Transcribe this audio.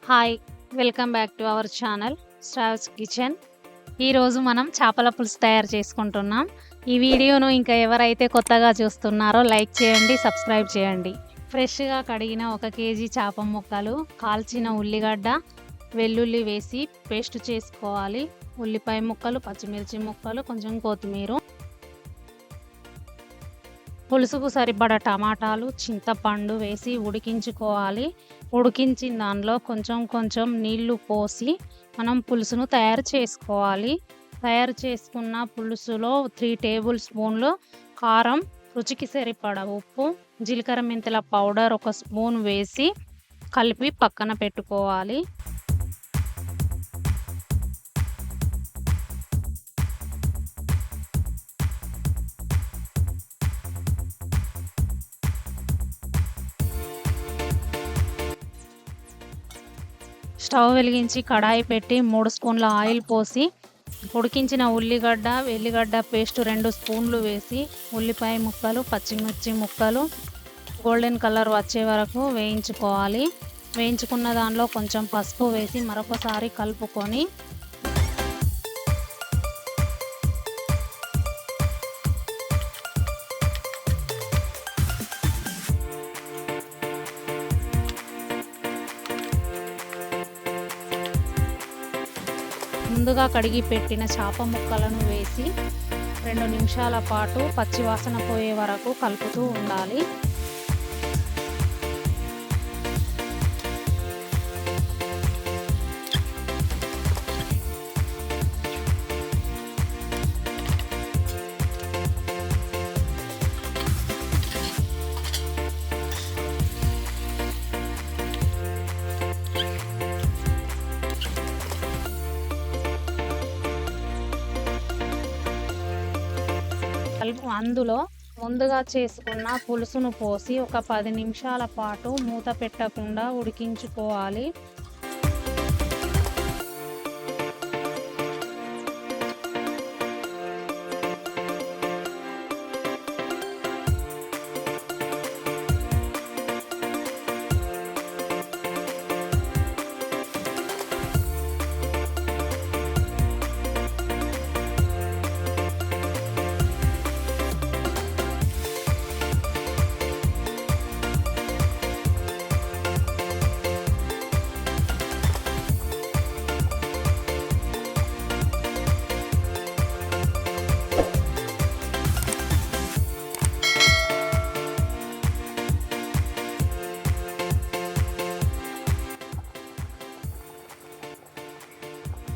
Hi! Welcome back to our channel Shravs kitchen. ఈరోజు మనం చేపల పులుసు తయారు చేసుకుంటున్నాం. ఈ వీడియోను ఇంకా ఎవరైతే కొత్తగా చూస్తున్నారో లైక్ చేయండి, సబ్స్క్రైబ్ చేయండి. ఫ్రెష్‌గా కడిగిన 1 కేజీ చేప ముక్కలు, కాల్చిన ఉల్లిగడ్డ, వెల్లుల్లి వేసి పేస్ట్ చేసుకోవాలి. ఉల్లిపాయ ముక్కలు, పచ్చిమిర్చి ముక్కలు, కొంచెం కొత్తిమీర, పులుసుకు సరిపడా టమాటాలు, చింతపండు వేసి ఉడికించుకోవాలి. ఉడికించిన దానిలో కొంచెం కొంచెం నీళ్లు పోసి మనం పులుసును తయారు చేసుకోవాలి. తయారు చేసుకున్న పులుసులో 3 టేబుల్ స్పూన్లు కారం, రుచికి సరిపడా ఉప్పు, జీలకర్ర మెంతుల పౌడర్ 1 స్పూన్ వేసి కలిపి పక్కన పెట్టుకోవాలి. స్టవ్ వెలిగించి కడాయి పెట్టి 3 స్పూన్ల ఆయిల్ పోసి ఉడికించిన ఉల్లిగడ్డ, వెల్లిగడ్డ పేస్ట్ 2 స్పూన్లు వేసి ఉల్లిపాయ ముక్కలు, పచ్చిమిర్చి ముక్కలు గోల్డెన్ కలర్ వచ్చే వరకు వేయించుకోవాలి. వేయించుకున్న దానిలో కొంచెం పసుపు వేసి మరొకసారి కలుపుకొని ముందుగా కడిగి పెట్టిన చేప ముక్కలను వేసి 2 నిమిషాల పాటు పచ్చివాసన పోయే వరకు కలుపుతూ ఉండాలి. అందులో ముందుగా చేసుకున్న పులుసును పోసి ఒక 10 నిమిషాల పాటు మూత పెట్టకుండా ఉడికించుకోవాలి.